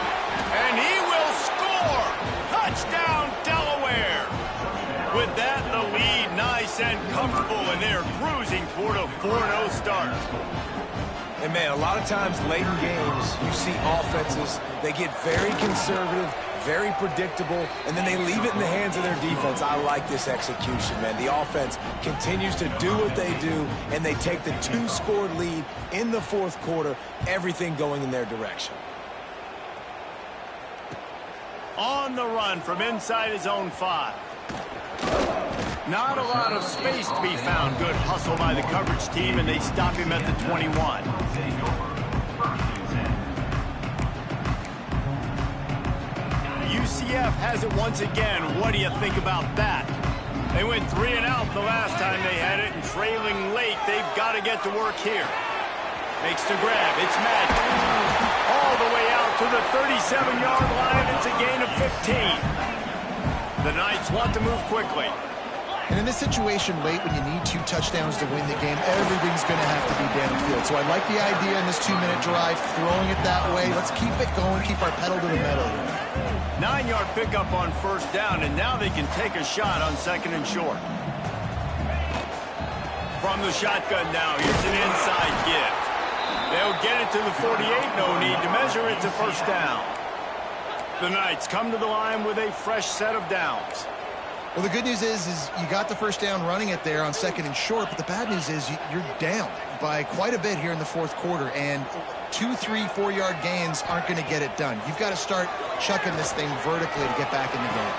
and he will score! Touchdown, Delaware! With that, the lead nice and comfortable, and they're cruising toward a 4-0 start. And, man, a lot of times late in games, you see offenses, they get very conservative, very predictable, and then they leave it in the hands of their defense. I like this execution, man. The offense continues to do what they do, and they take the 2-score lead in the 4th quarter, everything going in their direction. On the run from inside his own 5. Not a lot of space to be found. Good hustle by the coverage team, and they stop him at the 21. UCF has it once again. What do you think about that? They went 3 and out the last time they had it, and trailing late, they've got to get to work here. Makes the grab. It's Madden. All the way out to the 37-yard line. It's a gain of 15. The Knights want to move quickly. And in this situation late when you need 2 touchdowns to win the game, everything's going to have to be downfield. So I like the idea in this 2-minute drive, throwing it that way. Let's keep it going, keep our pedal to the metal here. 9-yard pickup on first down, and now they can take a shot on 2nd and short. From the shotgun now, here's an inside give. They'll get it to the 48, no need to measure it to first down. The Knights come to the line with a fresh set of downs. Well, the good news is you got the first down running it there on 2nd and short, but the bad news is you're down by quite a bit here in the 4th quarter, and 2, 3, 4-yard gains aren't going to get it done. You've got to start chucking this thing vertically to get back in the game.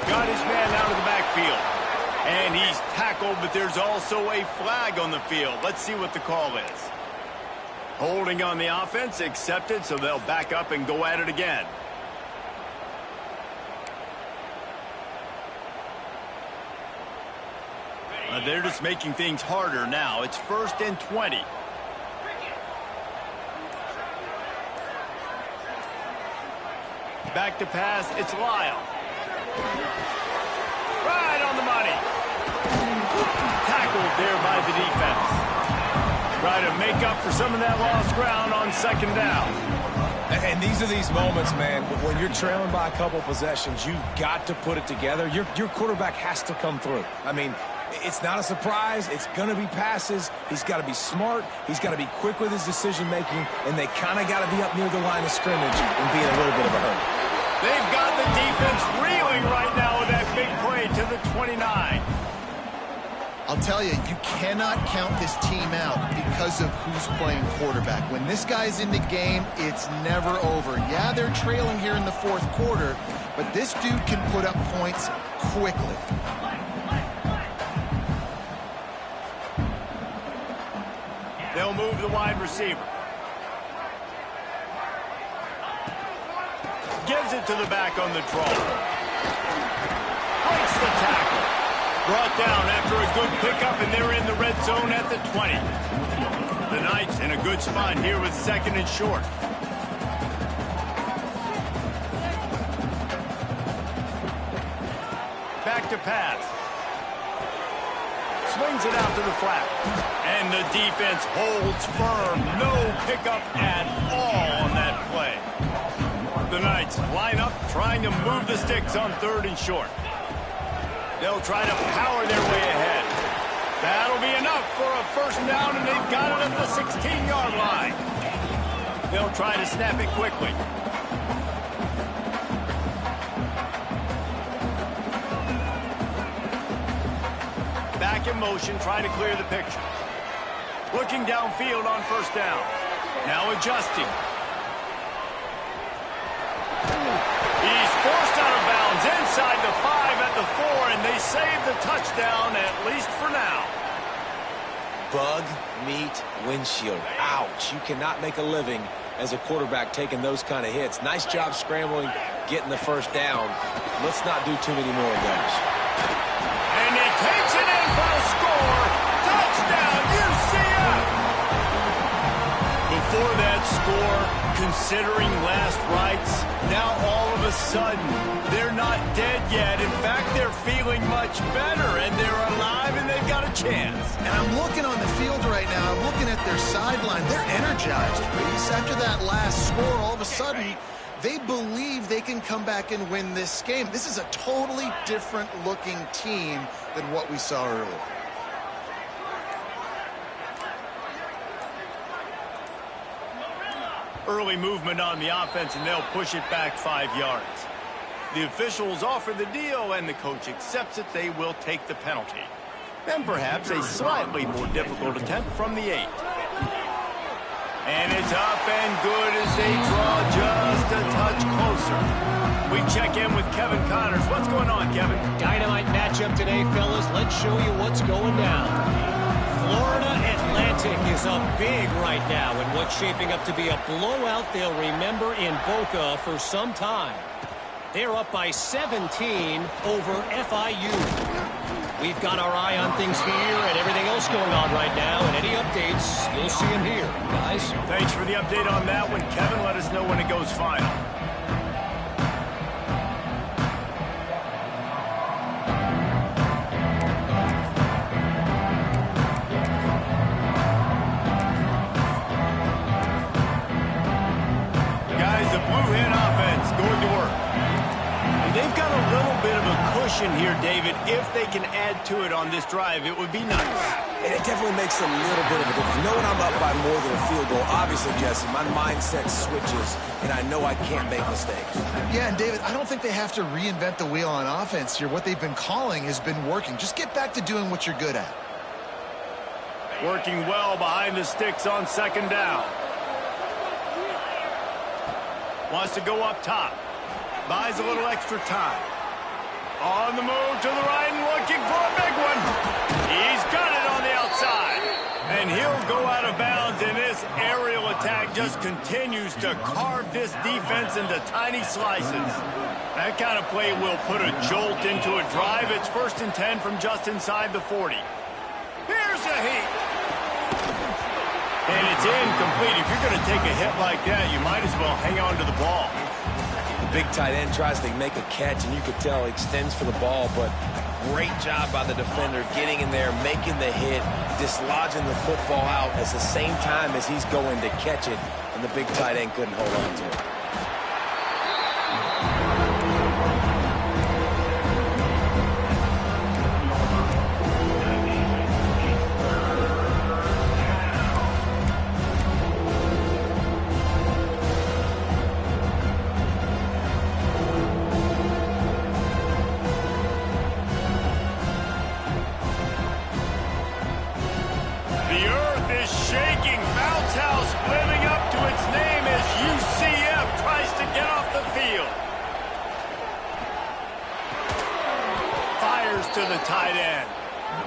Got his man out of the backfield, and he's tackled, but there's also a flag on the field. Let's see what the call is. Holding on the offense, accepted, so they'll back up and go at it again. They're just making things harder now. It's 1st and 20. Back to pass. It's Lyle. Right on the money. Tackled there by the defense. Try to make up for some of that lost ground on 2nd down. And these are these moments, man, when you're trailing by a couple possessions, you've got to put it together. Your quarterback has to come through. I mean, it's not a surprise. It's going to be passes. He's got to be smart. He's got to be quick with his decision-making, and they kind of got to be up near the line of scrimmage and be in a little bit of a hurry. They've got the defense reeling right now with that big play to the 29. I'll tell you, you cannot count this team out because of who's playing quarterback. When this guy's in the game, it's never over. Yeah, they're trailing here in the 4th quarter, but this dude can put up points quickly. They'll move the wide receiver. Gives it to the back on the draw. Breaks the tackle. Brought down after a good pickup, and they're in the red zone at the 20. The Knights in a good spot here with 2nd and short. Back to pass. Swings it out to the flat. And the defense holds firm. No pickup at all on that play. The Knights line up, trying to move the sticks on 3rd and short. They'll try to power their way ahead. That'll be enough for a first down, and they've got it at the 16-yard line. They'll try to snap it quickly. Back in motion, trying to clear the picture. Looking downfield on first down. Now adjusting. He's forced out of bounds inside the 5 at the 4, and they save the touchdown, at least for now. Bug, meat, windshield. Ouch. You cannot make a living as a quarterback taking those kind of hits. Nice job scrambling, getting the first down. Let's not do too many more of those. And he takes it in for a score. Touchdown, UCF! Before that score, considering last rites, now all of a sudden, they're not dead yet. In fact, they're feeling much better, and they're alive, and they've got a chance. And I'm looking on the field right now. I'm looking at their sideline. They're energized, Reese. After that last score, all of a sudden, they believe they can come back and win this game. This is a totally different-looking team than what we saw earlier. Early movement on the offense, and they'll push it back 5 yards. The officials offer the deal, and the coach accepts it. They will take the penalty. Then perhaps a slightly more difficult attempt from the 8. And it's up and good as they draw just a touch closer. We check in with Kevin Connors. What's going on, Kevin? Dynamite matchup today, fellas. Let's show you what's going down. Florida Atlantic is up big right now in what's shaping up to be a blowout they'll remember in Boca for some time. They're up by 17 over FIU. We've got our eye on things here and everything else going on right now, and any updates, you'll see them here, guys. Thanks for the update on that one, Kevin. Let us know when it goes final. Guys, the Blue Hen offense going to work. They've got a little bit of a cushion here, David. If they can add to it on this drive, it would be nice. And it definitely makes a little bit of a difference. Knowing I'm up by more than a field goal, obviously, Jesse, my mindset switches, and I know I can't make mistakes. Yeah, and David, I don't think they have to reinvent the wheel on offense here. What they've been calling has been working. Just get back to doing what you're good at. Working well behind the sticks on second down. Wants to go up top. Buys a little extra time. On the move to the right and looking for a big one. He's got it on the outside. And he'll go out of bounds, and this aerial attack just continues to carve this defense into tiny slices. That kind of play will put a jolt into a drive. It's 1st and 10 from just inside the 40. Here's a heat. And it's incomplete. If you're going to take a hit like that, you might as well hang on to the ball. Big tight end tries to make a catch, and you could tell he extends for the ball, but great job by the defender getting in there, making the hit, dislodging the football out at the same time as he's going to catch it, and the big tight end couldn't hold on to it. Shaking, bounce house living up to its name as UCF tries to get off the field. Fires to the tight end.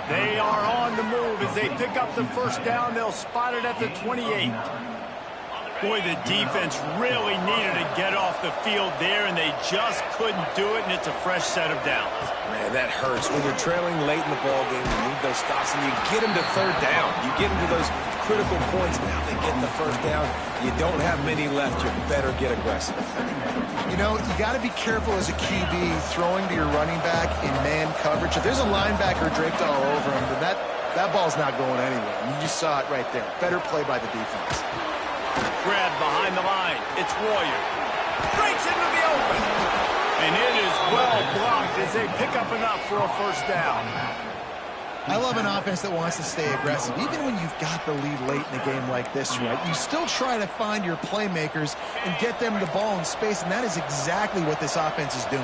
They are on the move as they pick up the 1st down. They'll spot it at the 28. Boy, the defense really needed to get off the field there, and they just couldn't do it, and it's a fresh set of downs. Man, that hurts. When you're trailing late in the ball game, you need those stops, and you get them to 3rd down. You get them to those critical points. Now they get the 1st down. You don't have many left. You better get aggressive. You know, you got to be careful as a QB throwing to your running back in man coverage. If there's a linebacker draped all over him, then that ball's not going anywhere. And you just saw it right there. Better play by the defense. Grab behind the line. It's Warrior. Breaks into the open. And it is well blocked as they pick up enough for a 1st down. I love an offense that wants to stay aggressive. Even when you've got the lead late in a game like this, right, you still try to find your playmakers and get them the ball in space, and that is exactly what this offense is doing.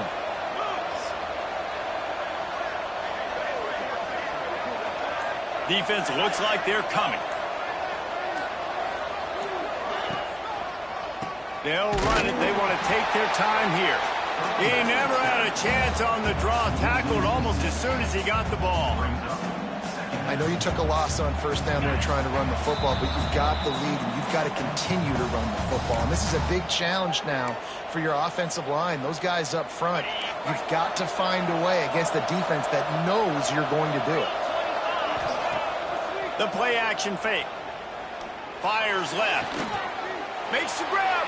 Defense looks like they're coming. They'll run it. They want to take their time here. He never had a chance on the draw. Tackled almost as soon as he got the ball. I know you took a loss on 1st down there trying to run the football, but you've got the lead, and you've got to continue to run the football. And this is a big challenge now for your offensive line. Those guys up front, you've got to find a way against a defense that knows you're going to do it. The play action fake. Fires left. Makes the grab.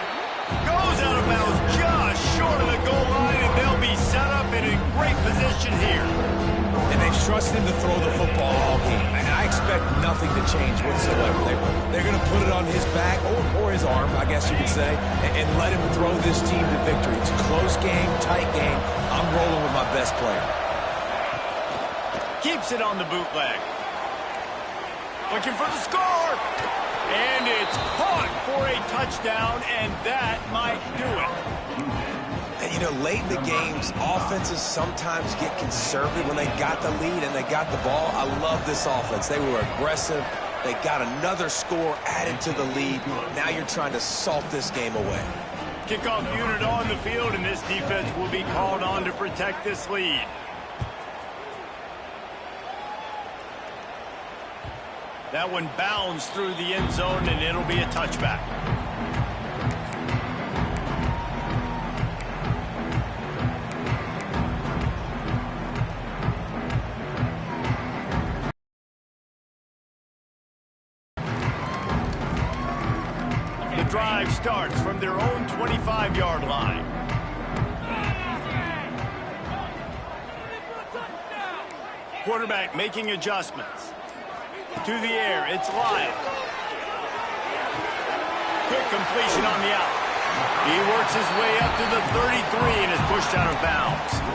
Goes out of bounds just short of the goal line, and they'll be set up in a great position here. And they've trusted him to throw the football all game. And I expect nothing to change whatsoever. They're going to put it on his back, or his arm, I guess you could say, and let him throw this team to victory. It's a close game, tight game. I'm rolling with my best player. Keeps it on the bootleg. Looking for the score. And it's caught for a touchdown, and that might do it. And, you know, late in the games, offenses sometimes get conservative when they got the lead and they got the ball. I love this offense. They were aggressive. They got another score added to the lead. Now you're trying to salt this game away. Kickoff unit on the field, and this defense will be called on to protect this lead. That one bounds through the end zone, and it'll be a touchback. drive starts from their own 25-yard line. Quarterback making adjustments. To the air, it's Lyle. Quick completion on the out. He works his way up to the 33 and is pushed out of bounds.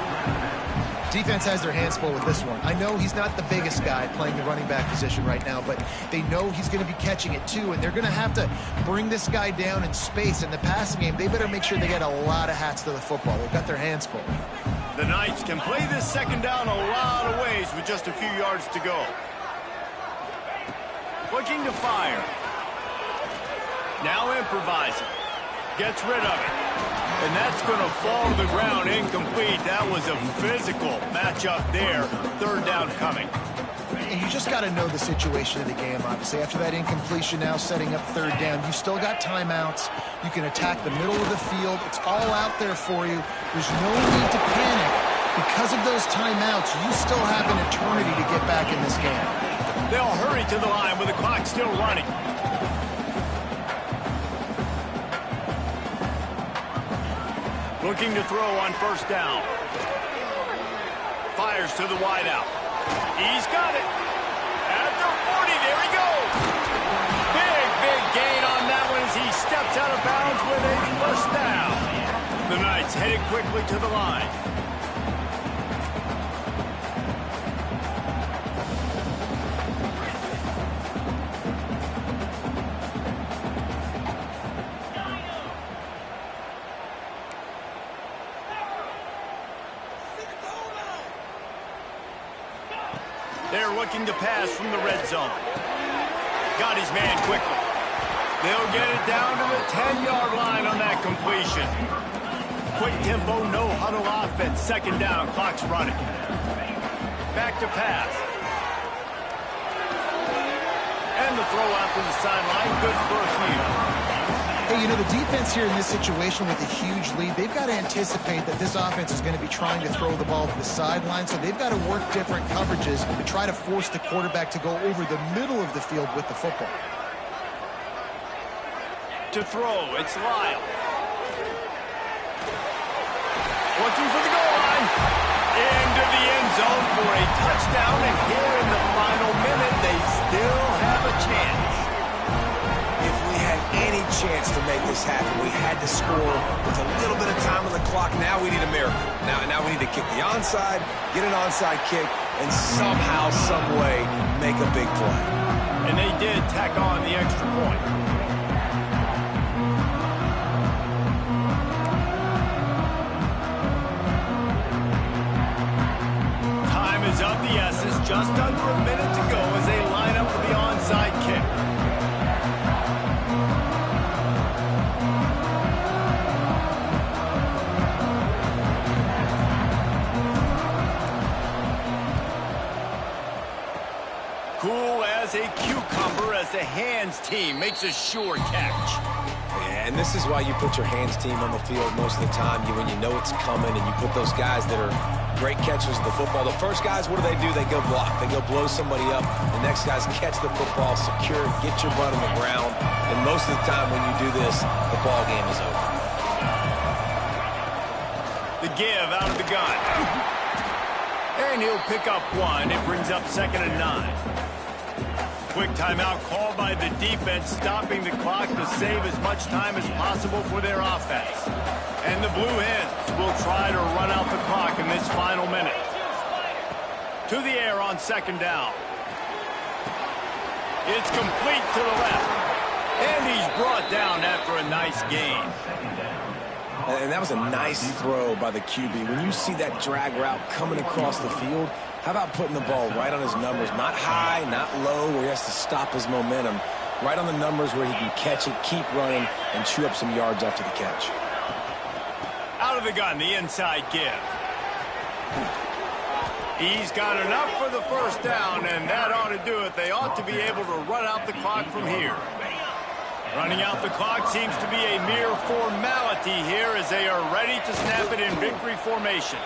Defense has their hands full with this one. I know he's not the biggest guy playing the running back position right now, but they know he's going to be catching it too, and they're going to have to bring this guy down in space. In the passing game, they better make sure they get a lot of hats to the football. They've got their hands full. The Knights can play this second down a lot of ways with just a few yards to go. Looking to fire. Now improvising. Gets rid of it. And that's going to fall to the ground incomplete. That was a physical matchup there. Third down coming. And you just got to know the situation of the game, obviously. After that incompletion, now setting up third down. You still got timeouts. You can attack the middle of the field. It's all out there for you. There's no need to panic. Because of those timeouts, you still have an eternity to get back in this game. They'll hurry to the line with the clock still running. Looking to throw on first down. Fires to the wideout. He's got it. At the 40, there he goes. Big gain on that one as he steps out of bounds with a first down. The Knights headed quickly to the line. They're looking to pass from the red zone. Got his man quickly. They'll get it down to the 10-yard line on that completion. Quick tempo, no huddle offense. Second down, clock's running. Back to pass. And the throw out to the sideline. Good for a few. Hey, you know, the defense here in this situation with a huge lead, they've got to anticipate that this offense is going to be trying to throw the ball to the sideline, so they've got to work different coverages to try to force the quarterback to go over the middle of the field with the football. To throw, it's Lyle. Looking for the goal line. Into the end zone for a touchdown, and here in the final minute, they still have a chance. If we had any chance to make this happen, we had to score with a little bit of time on the clock. Now we need a miracle. Now we need to kick the onside, get an onside kick, and somehow, some way, make a big play. And they did tack on the extra point. Time is of the essence. Just under a minute to go as they line up for the onside kick. Cool as a cucumber as the hands team makes a sure catch. Yeah, and this is why you put your hands team on the field most of the time. When you know it's coming and you put those guys that are great catchers of the football. The first guys, what do? They go block. They go blow somebody up. The next guys catch the football, secure it, get your butt on the ground. And most of the time when you do this, the ball game is over. The give out of the gun. And he'll pick up one. It brings up 2nd and 9. Quick timeout called by the defense, stopping the clock to save as much time as possible for their offense. And the Blue Hens will try to run out the clock in this final minute. To the air on 2nd down. It's complete to the left. And he's brought down after a nice gain. And that was a nice throw by the QB. When you see that drag route coming across the field, how about putting the ball right on his numbers? Not high, not low, where he has to stop his momentum. Right on the numbers where he can catch it, keep running, and chew up some yards after the catch. Out of the gun, the inside give. He's got enough for the first down, and that ought to do it. They ought to be able to run out the clock from here. Running out the clock seems to be a mere formality here as they are ready to snap it in victory formation.